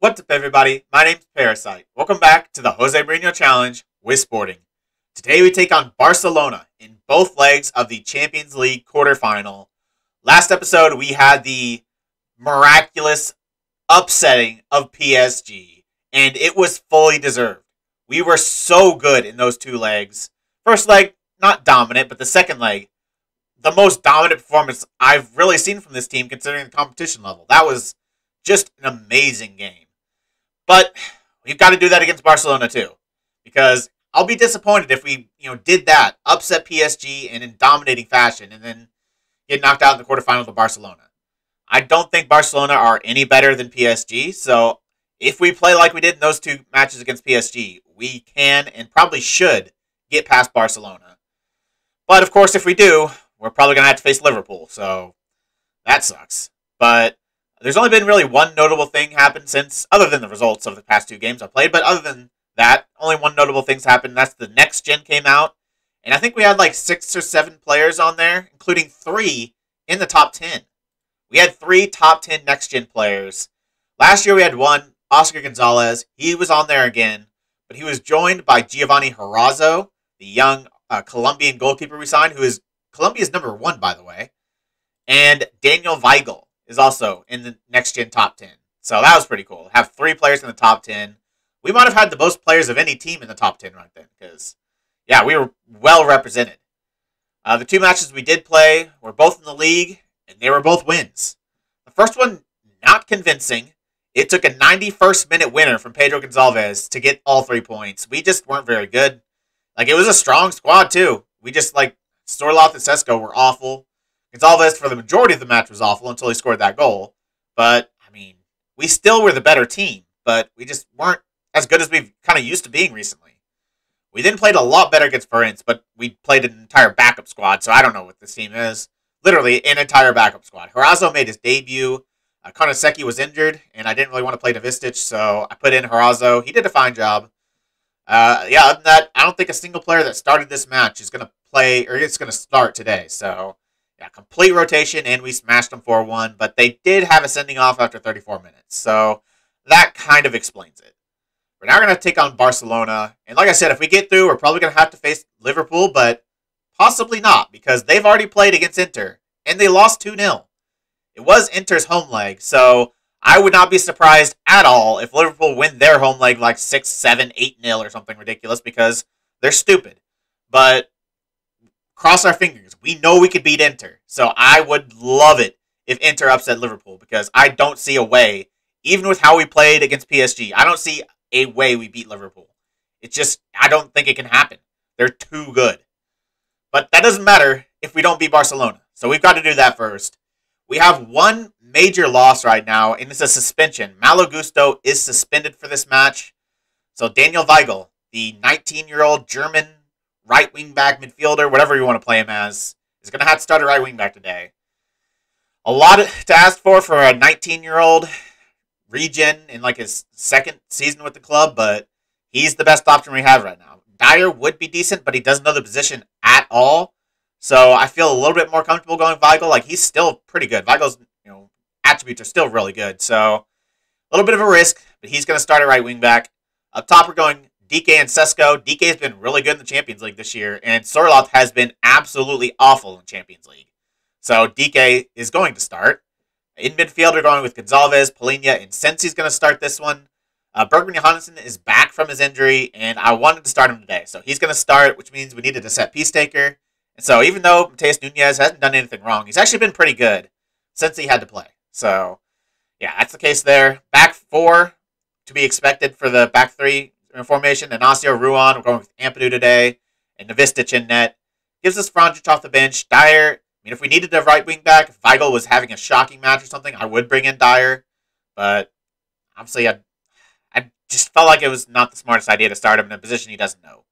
What's up, everybody? My name's Parasite. Welcome back to the Jose Mourinho Challenge with Sporting. Today we take on Barcelona in both legs of the Champions League quarterfinal. Last episode we had the miraculous upsetting of PSG, and it was fully deserved. We were so good in those two legs. First leg, not dominant, but the second leg, the most dominant performance I've really seen from this team considering the competition level. That was just an amazing game. But we've got to do that against Barcelona too, because I'll be disappointed if we, did that, upset PSG in dominating fashion, and then get knocked out in the quarterfinal to Barcelona. I don't think Barcelona are any better than PSG, so if we play like we did in those two matches against PSG, we can and probably should get past Barcelona. But of course, if we do, we're probably going to have to face Liverpool, so that sucks. But there's only been really one notable thing happen since, other than the results of the past two games I played, but other than that, only one notable thing's happened. That's the Next Gen came out, and I think we had like 6 or 7 players on there, including 3 in the top 10. We had 3 top 10 Next Gen players. Last year we had one, Oscar Gonzalez. He was on there again, but he was joined by Giovanni Herrazzo, the young Colombian goalkeeper we signed, who is Colombia's #1, by the way, and Daniel Weigl is also in the Next Gen top 10. So that was pretty cool. Have 3 players in the top 10. We might have had the most players of any team in the top 10 right then, because, yeah, we were well represented. The 2 matches we did play were both in the league, and they were both wins. The first one, not convincing. It took a 91st minute winner from Pedro Gonçalves to get all 3 points. We just weren't very good. It was a strong squad, too. We just, Sorloth and Sesko were awful. Gonçalves, for the majority of the match, was awful until he scored that goal. But, we still were the better team, but we just weren't as good as we've kind of used to being recently. We then played a lot better against Valence, but we played an entire backup squad, so I don't know what this team is. Literally, an entire backup squad. Herrazzo made his debut. Konoseki was injured, and I didn't really want to play Novistich, so I put in Herrazzo. He did a fine job. Other than that, I don't think a single player that started this match is going to play, or is going to start today, so yeah, complete rotation, and we smashed them 4-1, but they did have a sending off after 34 minutes, so that kind of explains it. We're now going to take on Barcelona, and like I said, if we get through, we're probably going to have to face Liverpool, but possibly not, because they've already played against Inter, and they lost 2-0. It was Inter's home leg, so I would not be surprised at all if Liverpool win their home leg 6, 7, 8-0 or something ridiculous, because they're stupid. But cross our fingers. We know we could beat Inter. So I would love it if Inter upset Liverpool, because I don't see a way, even with how we played against PSG, I don't see a way we beat Liverpool. It's just, I don't think it can happen. They're too good. But that doesn't matter if we don't beat Barcelona. So we've got to do that first. We have one major loss right now, and it's a suspension. Malo Gusto is suspended for this match. So Daniel Weigl, the 19-year-old German right wing back midfielder, whatever you want to play him as, is going to have to start a right wing back today. A lot to ask for a 19-year-old regen in his second season with the club, but he's the best option we have right now. Dyer would be decent, but he doesn't know the position at all. So I feel a little bit more comfortable going Weigl. He's still pretty good. Weigl's attributes are still really good. So a little bit of a risk, but he's going to start at right wing back. Up top, we're going DK and Sesko. DK has been really good in the Champions League this year, and Sorloth has been absolutely awful in Champions League. So DK is going to start. In midfield, we're going with Gonçalves, Polina, and Sensi's going to start this one. Bergman Johannesson is back from his injury, and I wanted to start him today. So he's going to start, which means we needed a set piece taker. And so even though Mateus Nunes hasn't done anything wrong, he's actually been pretty good since he had to play. So, yeah, that's the case there. Back 4 to be expected for the back 3 formation. Inacio, Ruan, we're going with Ampadu today, and Novistich in net. Gives us Franjic off the bench. Dyer, if we needed a right wing back, if Weigl was having a shocking match or something, I would bring in Dyer. But obviously, I just felt like it was not the smartest idea to start him in a position he doesn't know.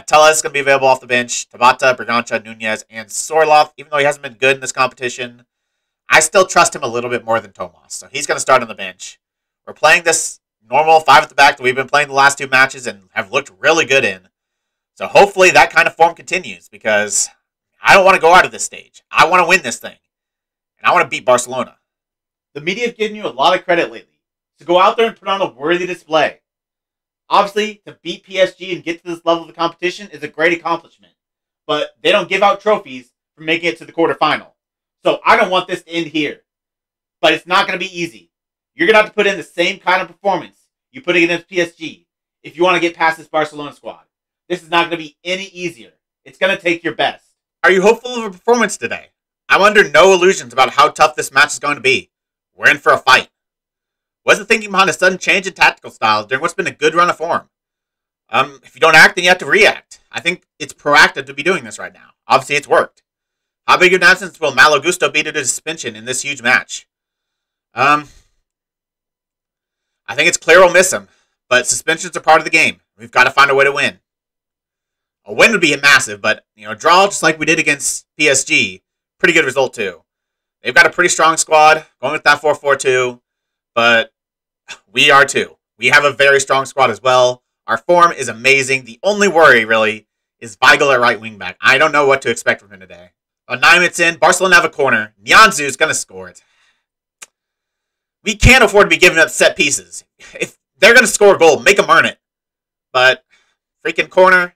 Tellez is going to be available off the bench. Tabata, Bergancha, Nunez, and Sorloth. Even though he hasn't been good in this competition, I still trust him a little bit more than Tomas. So he's going to start on the bench. We're playing this normal 5 at the back that we've been playing the last 2 matches and have looked really good in. So hopefully that kind of form continues, because I don't want to go out of this stage. I want to win this thing. And I want to beat Barcelona. The media have given you a lot of credit lately. So go out there and put on a worthy display. Obviously, to beat PSG and get to this level of the competition is a great accomplishment. But they don't give out trophies for making it to the quarterfinal. So I don't want this to end here. But it's not going to be easy. You're going to have to put in the same kind of performance you put against PSG if you want to get past this Barcelona squad. This is not going to be any easier. It's going to take your best. Are you hopeful of a performance today? I'm under no illusions about how tough this match is going to be. We're in for a fight. What's the thinking behind a sudden change in tactical style during what's been a good run of form? If you don't act, then you have to react. I think it's proactive to be doing this right now. Obviously, it's worked. How big of an absence will Malo Gusto be to the suspension in this huge match? I think it's clear we'll miss him, but suspensions are part of the game. We've got to find a way to win. A win would be massive, but a draw just like we did against PSG, pretty good result too. They've got a pretty strong squad, going with that 4-4-2, but we are too. We have a very strong squad as well. Our form is amazing. The only worry, really, is Weigl at right wing back. I don't know what to expect from him today. 9 minutes in, Barcelona have a corner. Nianzou is going to score it. We can't afford to be giving up set pieces. If they're going to score a goal, make them earn it. But freaking corner,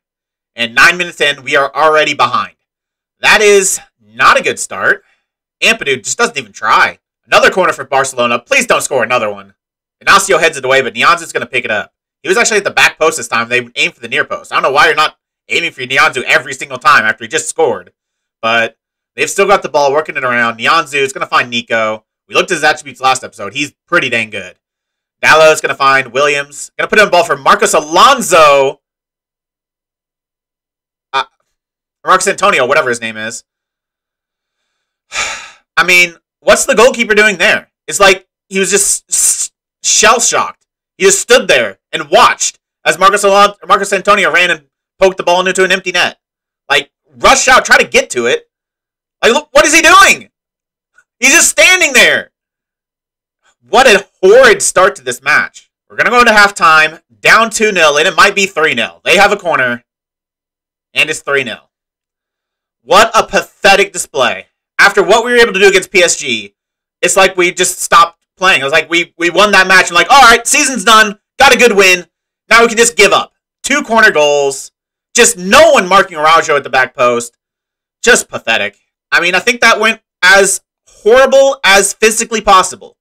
and 9 minutes in, we are already behind. That is not a good start. Ampadu just doesn't even try. Another corner for Barcelona. Please don't score another one. Inacio heads it away, but Nianzou's going to pick it up. He was actually at the back post this time. They aimed for the near post. I don't know why you're not aiming for Nianzou every single time after he just scored. But they've still got the ball, working it around. Nianzou is going to find Nico. We looked at his attributes last episode. He's pretty dang good. Dallo is going to find Williams. Going to put in a ball for Marcos Alonso. Marcos Antonio, whatever his name is. I mean, what's the goalkeeper doing there? It's like he was just shell-shocked. He just stood there and watched as Marcos Antonio ran and poked the ball into an empty net. Like, rush out, try to get to it. Like, look, what is he doing? He's just standing there. What a horrid start to this match. We're going to go into halftime, down 2-0, and it might be 3-0. They have a corner, and it's 3-0. What a pathetic display. After what we were able to do against PSG, it's like we just stopped playing. It was like we won that match. And like, all right, season's done. Got a good win. Now we can just give up. 2 corner goals. Just no one marking Araujo at the back post. Just pathetic. I mean, I think that went as horrible as physically possible.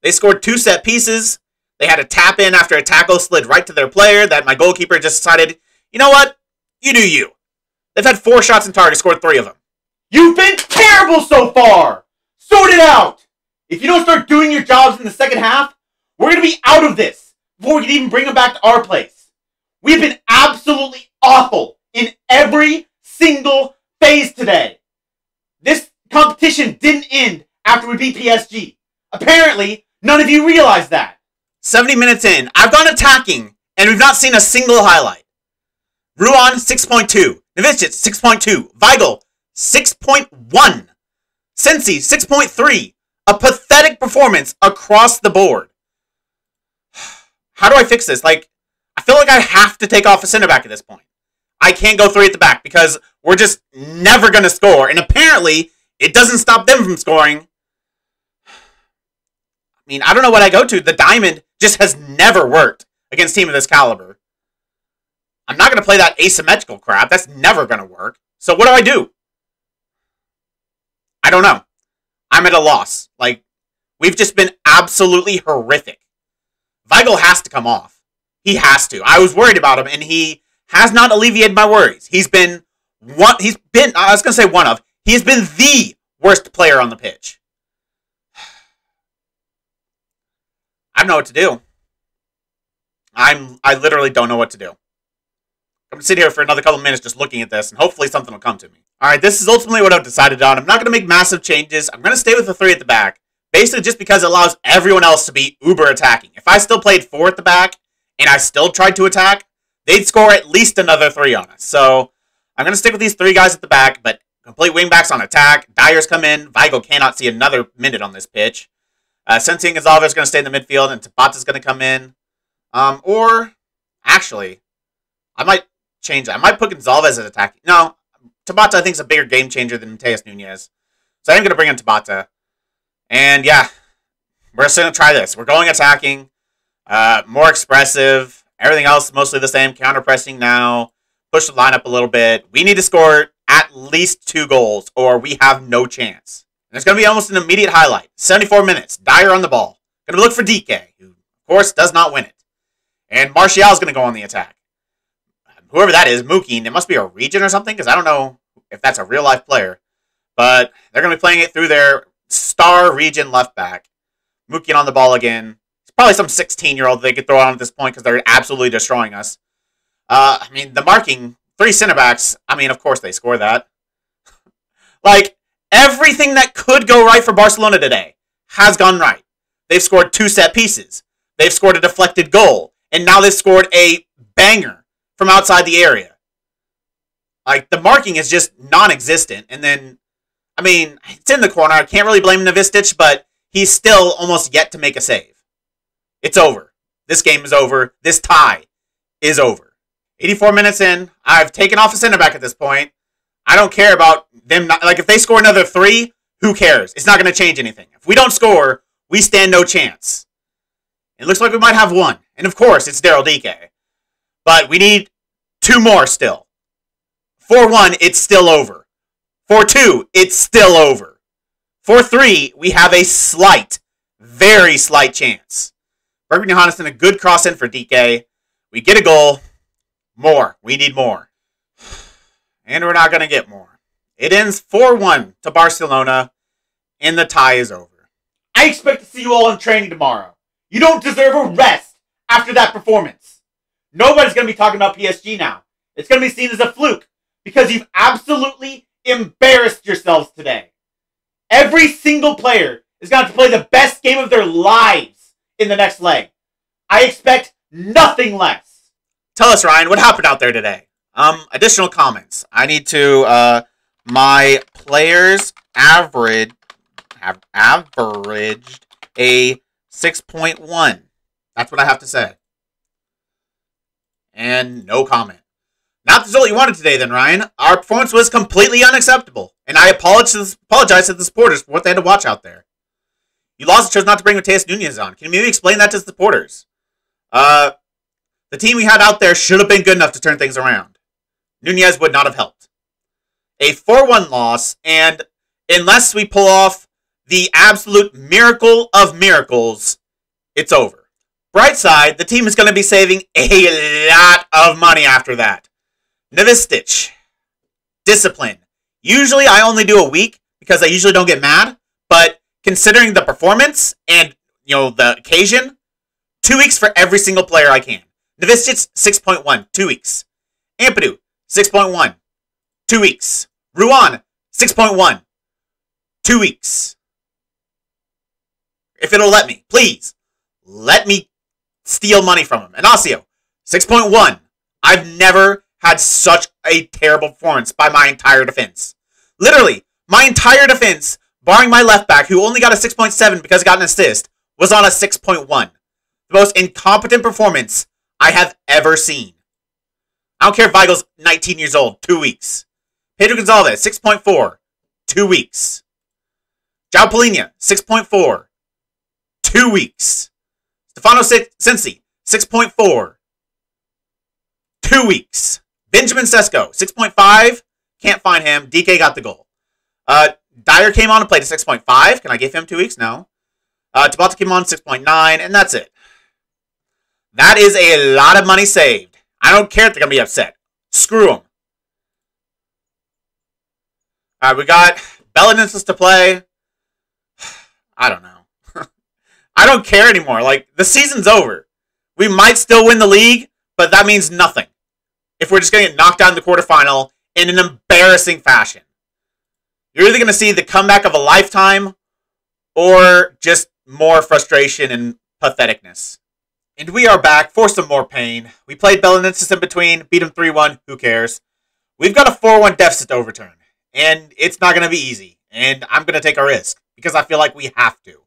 They scored 2 set pieces. They had a tap in after a tackle slid right to their player that my goalkeeper just decided, you know what? You do you. They've had 4 shots on target, scored 3 of them. You've been terrible so far! Sort it out! If you don't start doing your jobs in the second half, we're going to be out of this before we can even bring them back to our place. We've been absolutely awful in every single phase today. This competition didn't end after we beat PSG. Apparently, none of you realize that. 70 minutes in, I've gone attacking, and we've not seen a single highlight. Ruan, 6.2. Novicic, 6.2. Weigl, 6.1. Sensi, 6.3. A pathetic performance across the board. How do I fix this? Like, I feel like I have to take off a center back at this point. I can't go 3 at the back because we're just never going to score. And apparently, it doesn't stop them from scoring. I mean, I don't know what I go to. The diamond just has never worked against a team of this caliber. I'm not going to play that asymmetrical crap. That's never going to work. So what do? I don't know. I'm at a loss. Like, we've just been absolutely horrific. Weigl has to come off. He has to. I was worried about him, and he has not alleviated my worries. He's been the worst player on the pitch. I don't know what to do. I literally don't know what to do. I'm going to sit here for another couple of minutes just looking at this, and hopefully something will come to me. Alright, this is ultimately what I've decided on. I'm not going to make massive changes. I'm going to stay with the 3 at the back, basically just because it allows everyone else to be uber attacking. If I still played 4 at the back, and I still tried to attack, they'd score at least another 3 on us. So, I'm going to stick with these 3 guys at the back, but complete wingbacks on attack. Dyer's come in. Weigl cannot see another minute on this pitch. Sensi and Gonzalez is going to stay in the midfield, and Tabata's going to come in. Or, actually, I might change that. I might put Gonzalez as attacking. No, Tabata I think is a bigger game changer than Mateus Nunes. So I'm going to bring in Tabata. And yeah, we're just going to try this. We're going attacking. More expressive. Everything else mostly the same. Counter-pressing now. Push the lineup a little bit. We need to score at least 2 goals or we have no chance. And it's going to be almost an immediate highlight. 74 minutes. Dyer on the ball. Going to look for DK, who, of course, does not win it. And Martial's going to go on the attack. Whoever that is, Mookie, it must be a region or something, because I don't know if that's a real-life player. But they're going to be playing it through their star region left back. Mookie on the ball again. It's probably some 16-year-old they could throw on at this point because they're absolutely destroying us. I mean, the marking, 3 center backs, I mean, of course they score that. Like, everything that could go right for Barcelona today has gone right. They've scored 2 set pieces. They've scored a deflected goal. And now they've scored a banger from outside the area. Like, the marking is just non-existent. And then, I mean, it's in the corner. I can't really blame Novistich, but he's still almost yet to make a save. It's over. This game is over. This tie is over. 84 minutes in. I've taken off a center back at this point. I don't care about them. Like, if they score another 3, who cares? It's not going to change anything. If we don't score, we stand no chance. It looks like we might have 1. And of course, it's Daryl DK. But we need 2 more still. 4-1, it's still over. 4-2, it's still over. 4-3, we have a slight, very slight chance. Bergman Johannesson, a good cross in for DK. We get a goal. More. We need more. And we're not going to get more. It ends 4-1 to Barcelona, and the tie is over. I expect to see you all in training tomorrow. You don't deserve a rest after that performance. Nobody's going to be talking about PSG now. It's going to be seen as a fluke because you've absolutely embarrassed yourselves today. Every single player is going to have to play the best game of their lives in the next leg. I expect nothing less. Tell us, Ryan, what happened out there today? Additional comments. I need to, my players averaged a 6.1. That's what I have to say. And no comment. Not the result you wanted today, then, Ryan. Our performance was completely unacceptable. And I apologize to the supporters for what they had to watch out there. You lost and chose not to bring Mateus Nunes on. Can you maybe explain that to the supporters? The team we had out there should have been good enough to turn things around. Nunes would not have helped. A 4-1 loss, and unless we pull off the absolute miracle of miracles, it's over. Bright side, the team is going to be saving a lot of money after that. Novistich. Discipline. Usually I only do a week because I usually don't get mad, but considering the performance and, the occasion, 2 weeks for every single player I can. Novistich, 6.1, 2 weeks. Ampadu, 6.1, 2 weeks. Ruan, 6.1, 2 weeks. If it'll let me, please, let me steal money from him. Inacio, 6.1. I've never had such a terrible performance by my entire defense. Literally, my entire defense, barring my left back, who only got a 6.7 because he got an assist, was on a 6.1. The most incompetent performance I have ever seen. I don't care if Weigel's 19 years old, 2 weeks. Pedro Gonzalez, 6.4, 2 weeks. João Palhinha, 6.4, 2 weeks. Stefano Sensi, 6.4, 2 weeks. Benjamin Sesko, 6.5, can't find him. DK got the goal. Dyer came on and played a 6.5. Can I give him 2 weeks? No. Tabata came on 6.9, and that's it. That is a lot of money saved. I don't care if they're going to be upset. Screw them. All right, we got Belenenses to play. I don't know. I don't care anymore. Like, the season's over. We might still win the league, but that means nothing if we're just going to get knocked out in the quarterfinal in an embarrassing fashion. You're either going to see the comeback of a lifetime or just more frustration and patheticness. And we are back for some more pain. We played Belenenses in between, beat him 3-1, who cares? We've got a 4-1 deficit to overturn, and it's not going to be easy, and I'm going to take a risk, because I feel like we have to.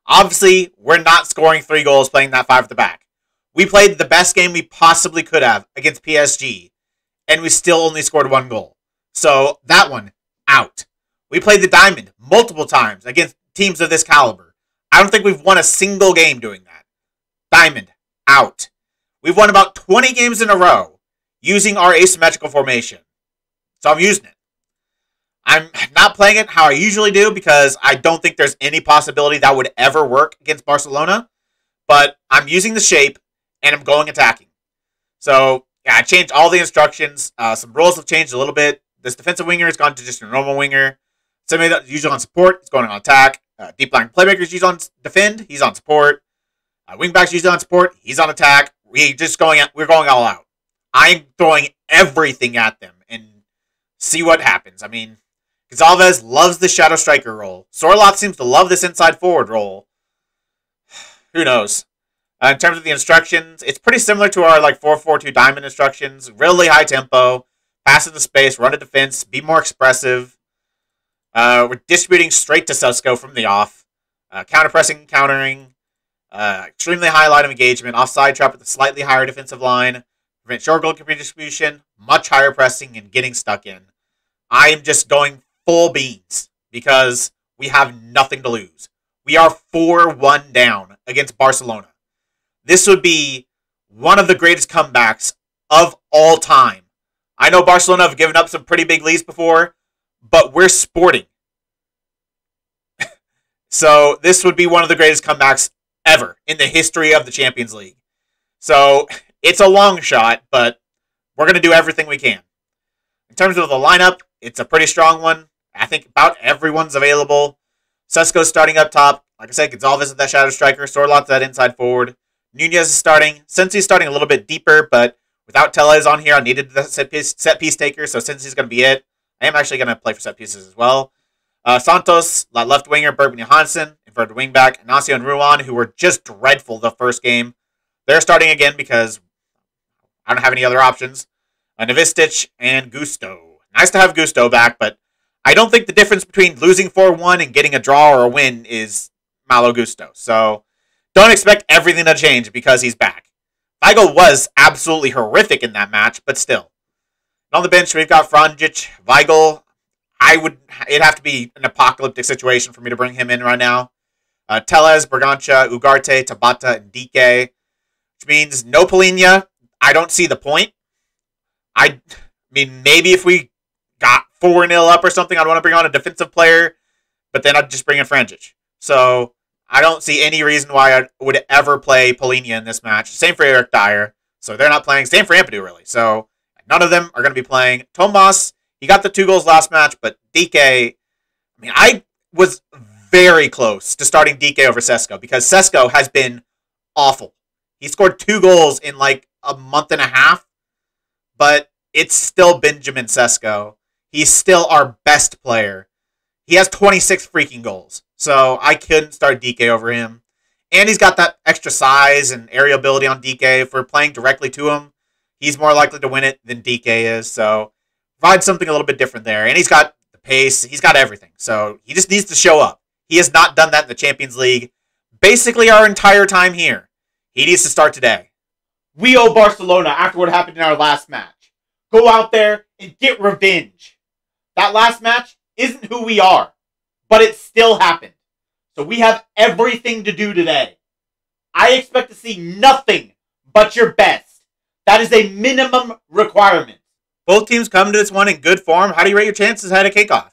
Obviously, we're not scoring 3 goals playing that 5 at the back. We played the best game we possibly could have against PSG, and we still only scored 1 goal. So, that one, out. We played the Diamond multiple times against teams of this caliber. I don't think we've won a single game doing that. Diamond, out. We've won about 20 games in a row using our asymmetrical formation. So I'm using it. I'm not playing it how I usually do because I don't think there's any possibility that would ever work against Barcelona. But I'm using the shape and I'm going attacking. So yeah, I changed all the instructions. Some roles have changed a little bit. This defensive winger has gone to just a normal winger. Somebody that's usually on support is going on attack. Deep line playmaker is usually on defend. He's on support. Wingback's usually on support. He's on attack. We're going all out. I'm throwing everything at them and see what happens. I mean, Gonzalez loves the shadow striker role. Sorloth seems to love this inside forward role. Who knows? In terms of the instructions, it's pretty similar to our 4-4-2 diamond instructions. Really high tempo, pass into space, run to defense, be more expressive. We're distributing straight to Sesko from the off. Counter-pressing, countering. Extremely high line of engagement. Offside trap with a slightly higher defensive line. Prevent short goal redistribution. Much higher pressing and getting stuck in. I am just going full beans because we have nothing to lose. We are 4-1 down against Barcelona. This would be one of the greatest comebacks of all time. I know Barcelona have given up some pretty big leads before, but we're sporting. So this would be one of the greatest comebacks ever in the history of the Champions League. So it's a long shot, but we're going to do everything we can. In terms of the lineup, it's a pretty strong one. I think about everyone's available. Sesko's starting up top. Like I said, Gonzalez is that shadow striker. Sorloth's that inside forward. Nunez is starting. Sensi's starting a little bit deeper, but without Tellez on here, I needed the set piece taker, so Sensi's going to be it. I am actually going to play for set pieces as well. Santos, left winger, Bergman Johansson, inverted wingback, Ignacio and Ruan, who were just dreadful the first game. They're starting again because I don't have any other options. Novistic and Gusto. Nice to have Gusto back, but I don't think the difference between losing 4-1 and getting a draw or a win is Malo Gusto. So don't expect everything to change because he's back. Weigl was absolutely horrific in that match, but still. And on the bench, we've got Franjic, Weigl. It'd have to be an apocalyptic situation for me to bring him in right now. Tellez, Bergancha, Ugarte, Tabata, and Dike. Which means no Polina. I don't see the point. I mean, maybe if we got 4-0 up or something, I'd want to bring on a defensive player, but then I'd just bring in Franjic. So I don't see any reason why I would ever play Polina in this match. Same for Eric Dyer. So they're not playing. Same for Ampadu, really. So none of them are going to be playing. Tomas, he got the 2 goals last match, but Dike, I was very close to starting Dike over Sesko because Sesko has been awful. He scored 2 goals in a month and a half, but it's still Benjamin Sesko. He's still our best player. He has 26 freaking goals. So I couldn't start Dike over him. And he's got that extra size and aerial ability on Dike. If we're playing directly to him, he's more likely to win it than Dike is. So provide something a little bit different there. And he's got the pace. He's got everything. So he just needs to show up. He has not done that in the Champions League basically our entire time here. He needs to start today. We owe Barcelona after what happened in our last match. Go out there and get revenge. That last match isn't who we are, but it still happened. So we have everything to do today. I expect to see nothing but your best. That is a minimum requirement. Both teams come to this one in good form. How do you rate your chances ahead of kickoff?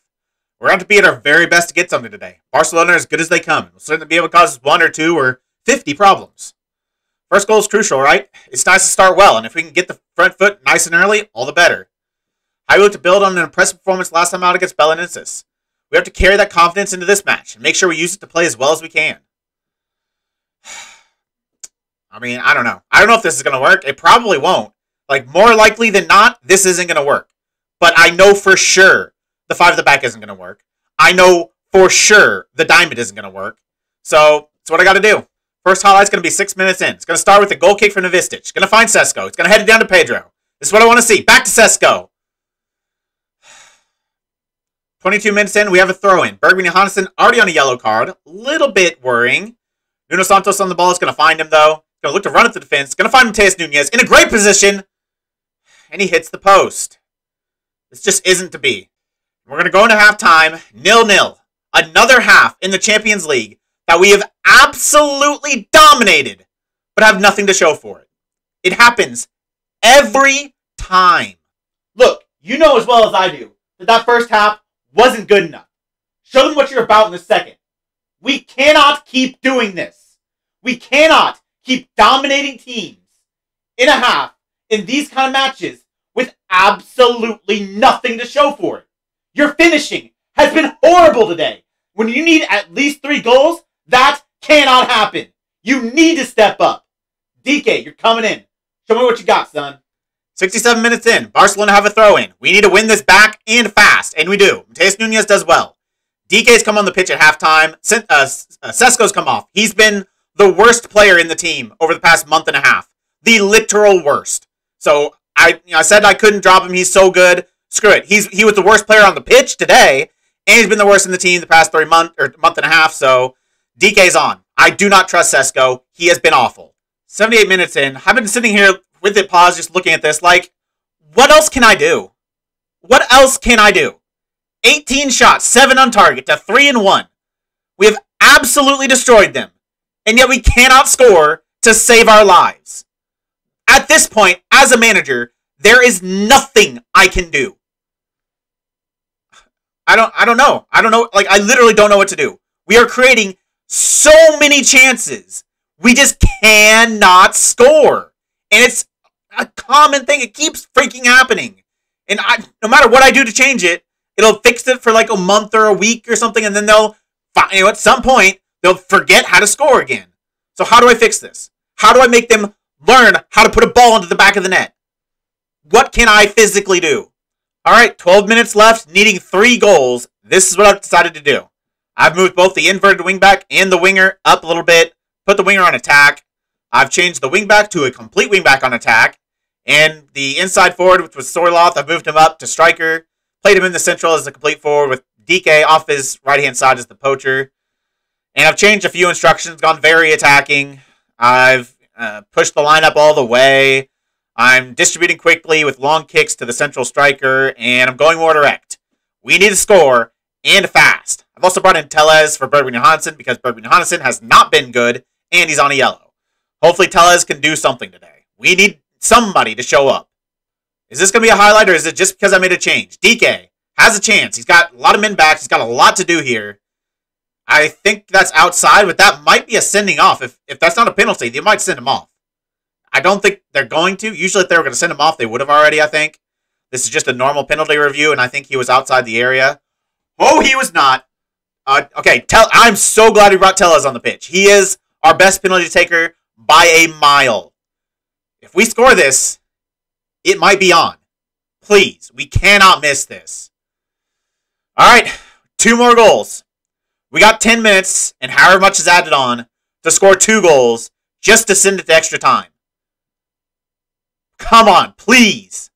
We're going to be at our very best to get something today. Barcelona are as good as they come. We'll certainly be able to cause us 1 or 2 or 50 problems. First goal is crucial, right? It's nice to start well, and if we can get the front foot nice and early, all the better. How we look to build on an impressive performance last time out against Belenenses. We have to carry that confidence into this match and make sure we use it to play as well as we can. I don't know. I don't know if this is going to work. It probably won't. More likely than not, this isn't going to work. But I know for sure the 5 at the back isn't going to work. I know for sure the diamond isn't going to work. So, that's what I got to do. First highlight's going to be 6 minutes in. It's going to start with a goal kick from Novistic. It's going to find Sesko. It's going to head it down to Pedro. This is what I want to see. Back to Sesko. 22 minutes in, we have a throw-in. Bergman Johansson already on a yellow card. A little bit worrying. Nuno Santos on the ball. Is going to find him, though. Going to look to run at the defense. Going to find Mateus Nunez in a great position. And he hits the post. This just isn't to be. We're going to go into halftime 0-0. Another half in the Champions League that we have absolutely dominated but have nothing to show for it. It happens every time. Look, you know as well as I do that first half wasn't good enough. Show them what you're about in the second. We cannot keep doing this. We cannot keep dominating teams in a half in these kind of matches with absolutely nothing to show for it. Your finishing has been horrible today. When you need at least 3 goals, that cannot happen. You need to step up. DK, you're coming in. Show me what you got, son. 67 minutes in. Barcelona have a throw-in. We need to win this back and fast, and we do. Mateus Nunes does well. DK's come on the pitch at halftime. Sesko's come off. He's been the worst player in the team over the past month and a half. The literal worst. So I said I couldn't drop him. He's so good. Screw it. He was the worst player on the pitch today, and he's been the worst in the team the past 3 months or month and a half. So DK's on. I do not trust Sesko. He has been awful. 78 minutes in. I've been sitting here with it paused, just looking at this, like, what else can I do? What else can I do? 18 shots, 7 on target to 3-1. We have absolutely destroyed them, and yet we cannot score to save our lives. At this point, as a manager, there is nothing I can do. I don't know. Like, I literally don't know what to do. We are creating so many chances. We just cannot score. And it's a common thing. It keeps freaking happening. And no matter what I do to change it, it'll fix it for like a month or a week or something, and then they'll, at some point, they'll forget how to score again. So how do I fix this? How do I make them learn how to put a ball into the back of the net? What can I physically do? All right, 12 minutes left, needing 3 goals. This is what I've decided to do. I've moved both the inverted wingback and the winger up a little bit, put the winger on attack. I've changed the wingback to a complete wingback on attack. And the inside forward, which was Sorloth, I've moved him up to striker. Played him in the central as a complete forward with DK off his right-hand side as the poacher. And I've changed a few instructions, gone very attacking. I've pushed the lineup all the way. I'm distributing quickly with long kicks to the central striker, and I'm going more direct. We need to score, and fast. I've also brought in Tellez for Bergman Johansson because Bergman Johansson has not been good, and he's on a yellow. Hopefully Tellez can do something today. We need somebody to show up. Is this going to be a highlight, or is it just because I made a change? DK has a chance. He's got a lot of men backs. He's got a lot to do here. I think that's outside, but that might be a sending off. If that's not a penalty, they might send him off. I don't think they're going to. Usually if they were going to send him off, they would have already, I think. This is just a normal penalty review, and I think he was outside the area. Oh, he was not. Okay, I'm so glad we brought Tellez on the pitch. He is our best penalty taker by a mile. If we score this, it might be on. Please, we cannot miss this. All right, 2 more goals. We got 10 minutes, and however much is added on, to score 2 goals, just to send it to extra time. Come on, please.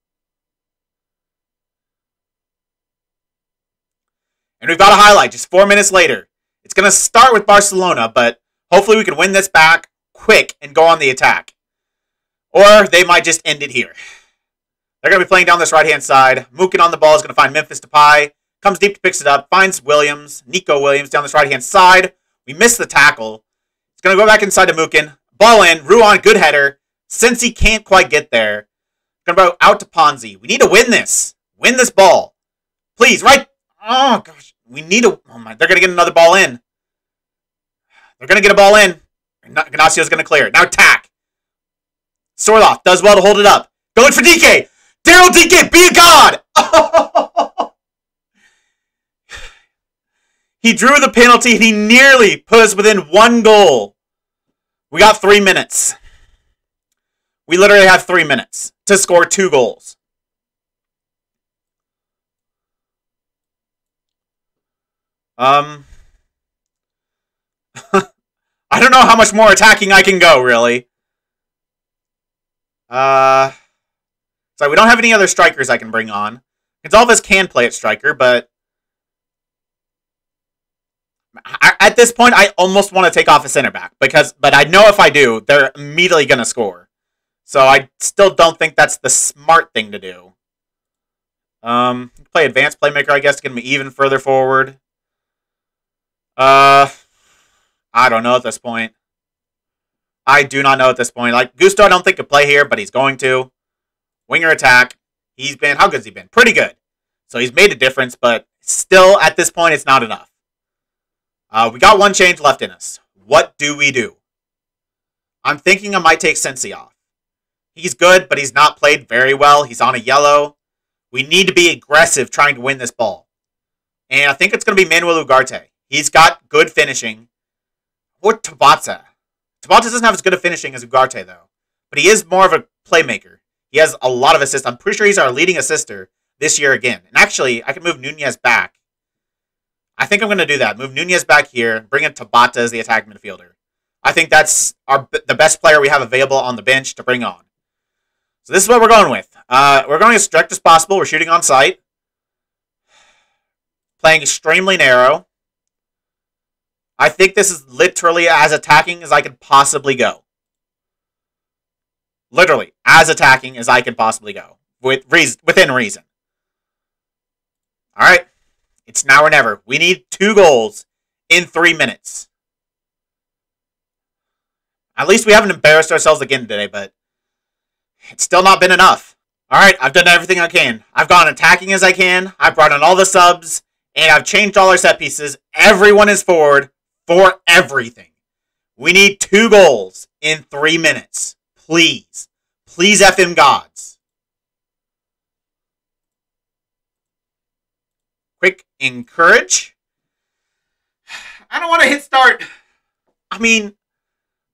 And we've got a highlight just 4 minutes later. It's going to start with Barcelona, but hopefully we can win this back quick and go on the attack. Or they might just end it here. They're going to be playing down this right-hand side. Mukin on the ball is going to find Memphis Depay. Comes deep, picks it up, finds Williams, Nico Williams down this right-hand side. We miss the tackle. It's going to go back inside to Mukin. Ball in, Ruan, good header. Since he can't quite get there, going to go out to Ponzi. We need to win this. Win this ball. Please, right? Oh, gosh. We need to... Oh, my. They're going to get another ball in. They're going to get a ball in. Ignacio's going to clear it. Now attack. Sorloth does well to hold it up. Going for DK. Daryl DK, be a god! He drew the penalty, and he nearly put us within 1 goal. We got 3 minutes. We literally have 3 minutes to score 2 goals. I don't know how much more attacking I can go, really. So we don't have any other strikers I can bring on. Gonzalez can play at striker, but at this point, I almost want to take off a center back but I know if I do, they're immediately going to score. So I still don't think that's the smart thing to do. Play advanced playmaker, I guess, to get me even further forward. I don't know at this point. I do not know at this point. Like, Gusto I don't think could play here, but he's going to. Winger attack. He's been, how good has he been? Pretty good. So he's made a difference, but still, at this point, it's not enough. We got one change left in us. What do we do? I'm thinking I might take Sensi off. He's good, but he's not played very well. He's on a yellow. We need to be aggressive trying to win this ball. And I think it's going to be Manuel Ugarte. He's got good finishing. Or Tabata. Tabata doesn't have as good a finishing as Ugarte, though. But he is more of a playmaker. He has a lot of assists. I'm pretty sure he's our leading assister this year again. And actually, I can move Nunez back. I think I'm going to do that. Move Nunez back here. Bring in Tabata as the attacking midfielder. I think that's the best player we have available on the bench to bring on. So this is what we're going with. We're going as direct as possible. We're shooting on sight. Playing extremely narrow. I think this is literally as attacking as I can possibly go. Literally, as attacking as I can possibly go. Within reason. Alright. It's now or never. We need 2 goals in 3 minutes. At least we haven't embarrassed ourselves again today, but it's still not been enough. Alright, I've done everything I can. I've gone attacking as I can. I've brought in all the subs. And I've changed all our set pieces. Everyone is forward for everything. We need 2 goals in 3 minutes. Please. Please FM gods. Quick encourage. I don't want to hit start. I mean,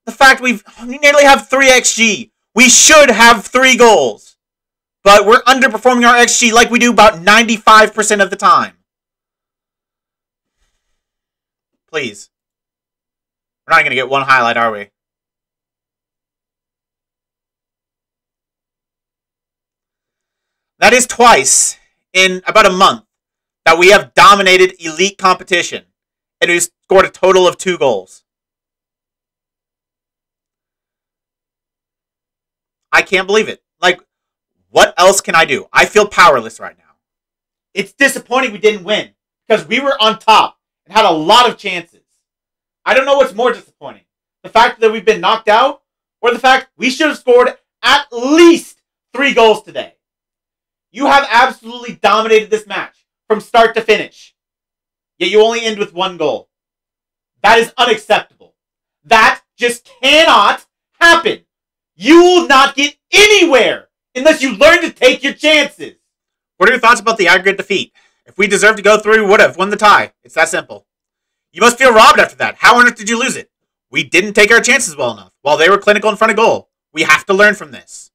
the fact we nearly have 3 XG. We should have 3 goals. But we're underperforming our XG like we do about 95% of the time. Please. We're not going to get one highlight, are we? That is twice in about a month that we have dominated elite competition. And we've scored a total of 2 goals. I can't believe it. Like, what else can I do? I feel powerless right now. It's disappointing we didn't win. Because we were on top. And had a lot of chances. I don't know what's more disappointing. The fact that we've been knocked out, or the fact we should have scored at least 3 goals today. You have absolutely dominated this match from start to finish. Yet you only end with 1 goal. That is unacceptable. That just cannot happen. You will not get anywhere unless you learn to take your chances. What are your thoughts about the aggregate defeat? If we deserved to go through, we would have won the tie. It's that simple. You must feel robbed after that. How on earth did you lose it? We didn't take our chances well enough while they were clinical in front of goal. We have to learn from this.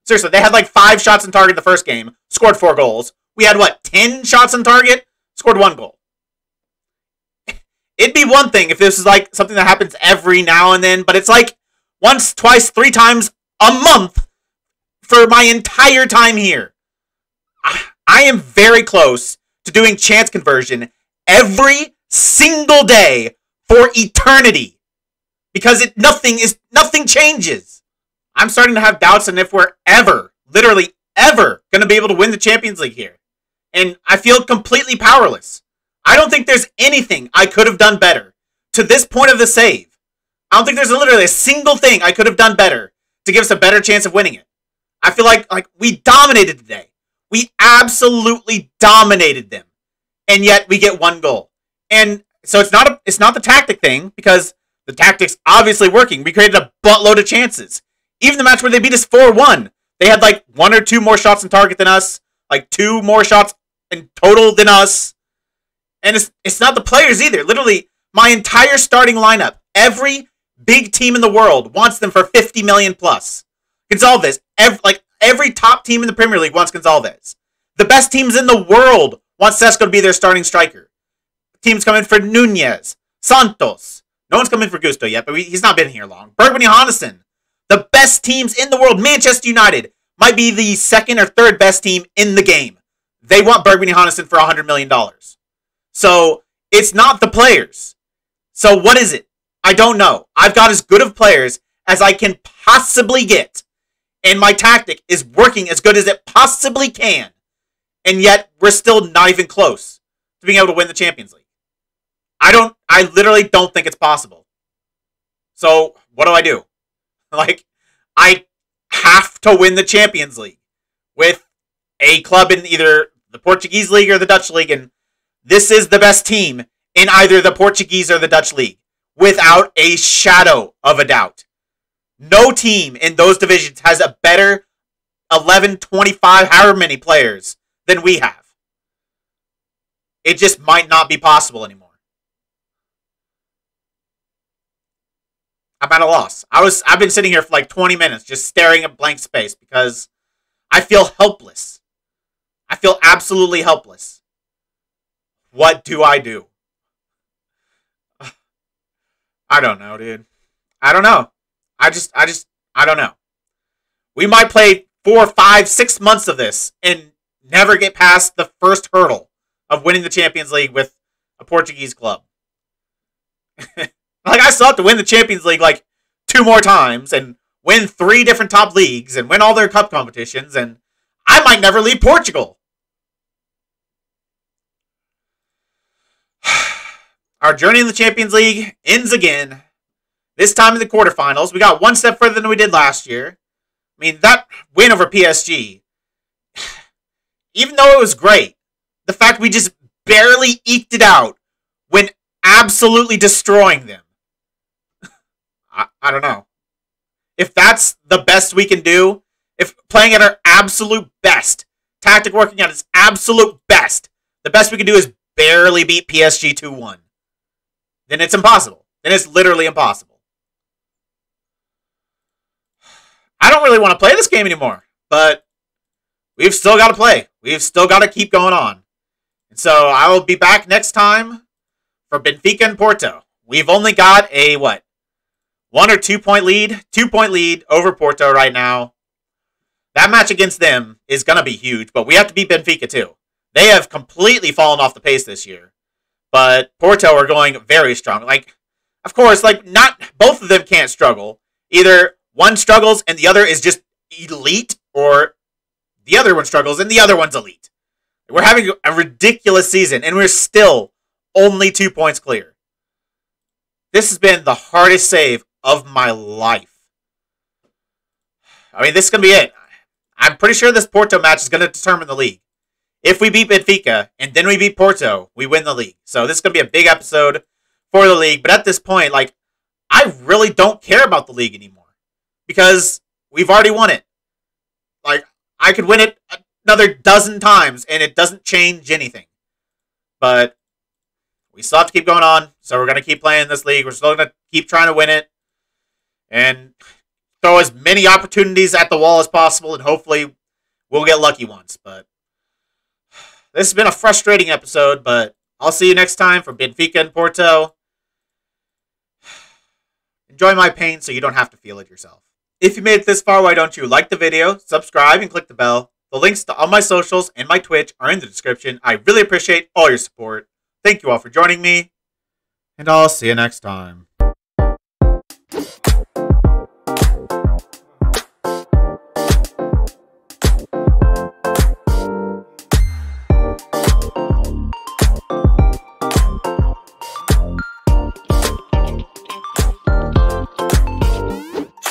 Seriously, they had like 5 shots on target the first game, scored 4 goals. We had, what, 10 shots on target? Scored 1 goal. It'd be one thing if this is like something that happens every now and then, but it's like once, twice, 3 times a month for my entire time here. I am very close to doing chance conversion every single day for eternity. Because nothing changes. I'm starting to have doubts on if we're ever, literally ever, going to be able to win the Champions League here. And I feel completely powerless. I don't think there's anything I could have done better to this point of the save. I don't think there's literally a single thing I could have done better to give us a better chance of winning it. I feel like we dominated today. We absolutely dominated them. And yet we get 1 goal. And so it's not the tactic thing, because the tactic's obviously working. We created a buttload of chances. Even the match where they beat us 4-1, they had like 1 or 2 more shots on target than us, like 2 more shots in total than us. And it's not the players either. Literally, my entire starting lineup, every big team in the world wants them for 50 million plus. Gonzalez, every top team in the Premier League wants Gonzalez. The best teams in the world want Sesko to be their starting striker. Teams come in for Nunez, Santos. No one's come in for Gusto yet, but he's not been here long. Bergman Johannesson. The best teams in the world, Manchester United, might be the 2nd or 3rd best team in the game. They want Bergman Johannesson for $100 million. So, it's not the players. So, what is it? I don't know. I've got as good of players as I can possibly get. And my tactic is working as good as it possibly can. And yet, we're still not even close to being able to win the Champions League. I literally don't think it's possible. So, what do? Like, I have to win the Champions League with a club in either the Portuguese League or the Dutch League, and this is the best team in either the Portuguese or the Dutch League, without a shadow of a doubt. No team in those divisions has a better 11, 25, however many players than we have. It just might not be possible anymore. I'm at a loss. I've been sitting here for like 20 minutes just staring at blank space because I feel helpless. I feel absolutely helpless. What do I do? I don't know, dude. I don't know. I don't know. We might play 4, 5, 6 months of this and never get past the first hurdle of winning the Champions League with a Portuguese club. Like, I still have to win the Champions League like 2 more times and win 3 different top leagues and win all their cup competitions, and I might never leave Portugal. Our journey in the Champions League ends again. This time in the quarterfinals. We got 1 step further than we did last year. I mean, that win over PSG, even though it was great, the fact we just barely eked it out when absolutely destroying them. I don't know. If that's the best we can do, if playing at our absolute best, tactic working at its absolute best, the best we can do is barely beat PSG 2-1, then it's impossible. Then it's literally impossible. I don't really want to play this game anymore, but we've still got to play. We've still got to keep going on. And so I will be back next time for Benfica and Porto. We've only got a, 1 or 2 point lead? 2 point lead over Porto right now. That match against them is going to be huge, but we have to beat Benfica too. They have completely fallen off the pace this year. But Porto are going very strong. Like, of course, not both of them can't struggle. Either one struggles and the other is just elite, or the other one struggles and the other one's elite. We're having a ridiculous season, and we're still only 2 points clear. This has been the hardest save of my life. I mean, this is going to be it. I'm pretty sure this Porto match is going to determine the league. If we beat Benfica, and then we beat Porto, we win the league. So this is going to be a big episode for the league. But at this point, I really don't care about the league anymore. Because we've already won it. I could win it another dozen times, and it doesn't change anything. But we still have to keep going on. So we're going to keep playing this league. We're still going to keep trying to win it. And throw as many opportunities at the wall as possible. And hopefully we'll get lucky once. But this has been a frustrating episode. But I'll see you next time for Benfica and Porto. Enjoy my pain so you don't have to feel it yourself. If you made it this far, why don't you like the video, subscribe, and click the bell. The links to all my socials and my Twitch are in the description. I really appreciate all your support. Thank you all for joining me, and I'll see you next time.